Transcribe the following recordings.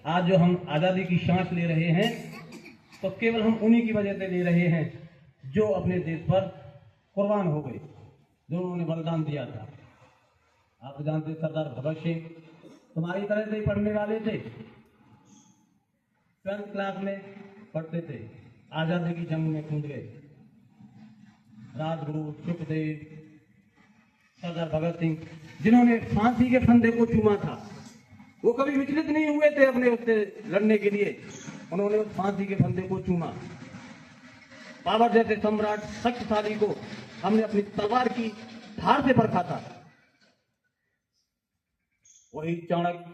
आज जो हम आज़ादी की सांस ले रहे हैं तो केवल हम उन्हीं की वजह से ले रहे हैं जो अपने देश पर कुर्बान हो गए, जो उन्होंने बलिदान दिया था। आप जानते सरदार भगत सिंह तुम्हारी तरह से ही पढ़ने वाले थे, 12th क्लास में पढ़ते थे, आज़ादी की जंग में कूद गए। राजगुरु, सुखदेव, सरदार भगत सिंह जिन्होंने फांसी के फंदे को चूमा था, वो कभी विचलित नहीं हुए थे अपने उससे लड़ने के लिए। उन्होंने उस फांसी के फंदे को चूमा। बाबर जैसे सम्राट शक्तिशाली को हमने अपनी तलवार की धार से परखा था। वही चाणक्य,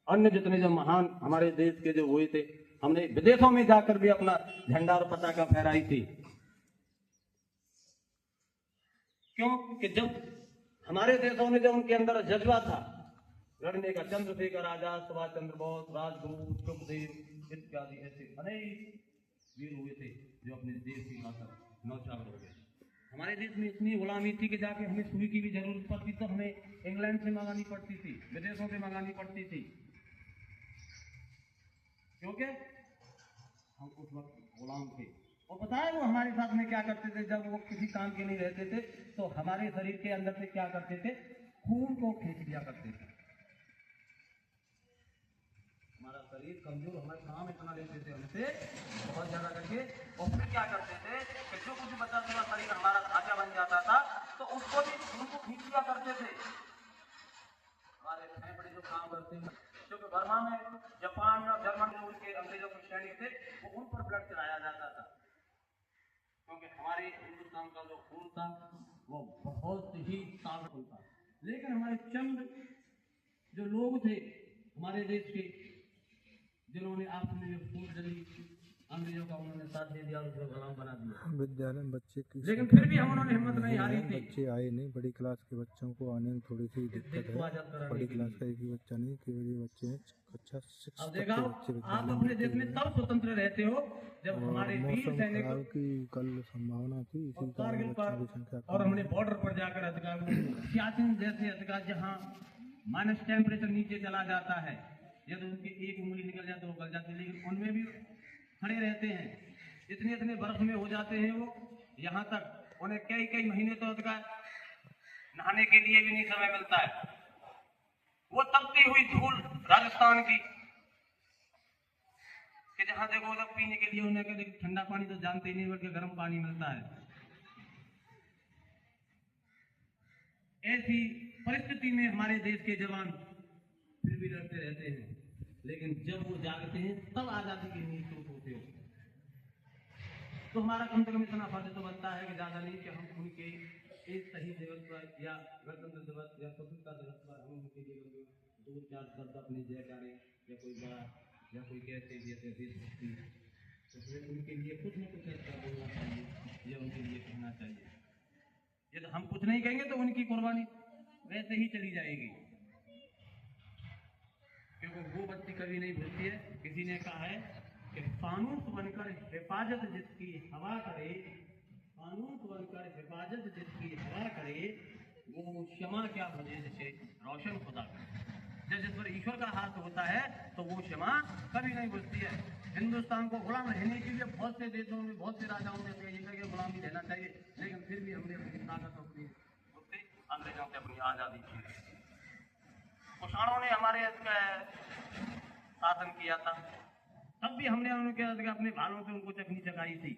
अन्य जितने जो महान हमारे देश के जो हुए थे, हमने विदेशों में जाकर भी अपना झंडा और पताका फहराई थी। क्यों कि जब हमारे देशों ने, जब उनके अंदर जज्बा था लड़ने का, चंद्रशेखर आजाद, सुभाष चंद्र बोस, राजगुरु, सुखदेव इत्यादि ऐसे अनेक वीर हुए थे जो अपने देश की खातिर नौछावर हो गए। हमारे देश में इतनी गुलामी थी कि जाके हमें सुई की भी जरूरत पड़ती तो हमें इंग्लैंड से मंगानी पड़ती थी, विदेशों से मंगानी पड़ती थी, क्योंकि हम उस वक्त गुलाम थे। और पता है वो हमारे साथ में क्या करते थे? जब वो किसी काम के नहीं रहते थे तो हमारे शरीर के अंदर से क्या करते थे? खून को खींच लिया करते थे। हमारा शरीर कमजोर, हमारे काम इतना लेते थे हमसे बहुत ज्यादा करके, और फिर क्या करते थे कि जो कुछ बचा हुआ शरीर हमारा ढांचा बन जाता था तो उसको भी खून को खींच लिया करते थे। हमारे फेफड़े जो काम करते हैं, क्योंकि बर्मा में जापान और जर्मन मूल के अंग्रेजों के सैनिक थे, वो उन पर ब्लड चढ़ाया जाता था, क्योंकि हमारे हिंदुस्तान का जो खून था वो बहुत ही ताकतवर था। लेकिन हमारे चंद जो लोग थे हमारे देश के, जिन्होंने आपस में जो फूट डली, अंग्रेजों का उन्होंने साथ दे दिया, उसको गुलाम बना दिया। विद्यालय में बच्चे की, लेकिन फिर भी हम उन्होंने हिम्मत नहीं हारी थी। बच्चे आए नहीं, बड़ी क्लास के बच्चों को आने में थोड़ी सी दिक्कत है। बड़ी क्लास का एक ही बच्चा नहीं, केवल ये बच्चे हैं कक्षा 6 अब तक देखा, के बच्चे आप अपने देश में तब स्वतंत्र रहते हो जब हमारे वीर मौसम सैनिक खराब की कल संभावना थी, इसी कारण बच्चों की संख्या और हमने बॉर्डर पर जाकर अधिकार, सियाचिन जैसे अधिकार जहाँ माइनस टेम्परेचर नीचे चला जाता है, यदि उनकी एक उंगली निकल जाए तो वो गल जाती है, लेकिन उनमें भी खड़े रहते हैं। इतने इतने बर्फ में हो जाते हैं वो, यहाँ तक उन्हें कई कई महीने तो अधिकार नहाने के लिए भी नहीं समय मिलता है। वो तपती हुई धूल राजस्थान की, कि जहां देखो उधर पीने के लिए उन्हें कहते ठंडा पानी तो जानते ही नहीं, बल्कि गर्म पानी मिलता है। ऐसी परिस्थिति में हमारे देश के जवान फिर भी लड़ते रहते हैं, लेकिन जब वो जागते हैं तब आजादी की नींद टूट होते हो। तो हमारा कम से कम इतना फर्ज तो बनता है कि ज्यादा नहीं कि हम उनके एक शहीद दिवस पर या गणतंत्र दिवस या स्वतंत्रता दिवस पर हम उनके लिए 2-4 शब्द अपने जयकारे या कोई बड़ा या कोई कहते जैसे देशभक्ति, तो फिर उनके लिए कुछ न कुछ ऐसा बोलना चाहिए या उनके लिए कहना चाहिए। यदि हम कुछ नहीं कहेंगे तो उनकी कुर्बानी वैसे ही चली जाएगी, क्योंकि वो बत्ती कभी नहीं भूलती है। किसी ने कहा है कि फानूस बनकर हिफाजत जिसकी हवा करे, फानूस बनकर हिफाजत जिसकी हवा करे, वो क्षमा क्या मुझे जिसे रोशन खुदा करे। जब जिस पर ईश्वर का हाथ होता है तो वो क्षमा कभी नहीं बुझती है। हिंदुस्तान को गुलाम रहने के लिए बहुत से देशों में, बहुत से राजाओं ने ये गुलामी रहना चाहिए, लेकिन फिर भी हमने अपनी ताकत अपनी अंग्रेजों से अपनी आज़ादी की। कुषाणों ने हमारे शासन किया था, तब भी हमने उनके अपने भालों से उनको चखनी चखाई थी।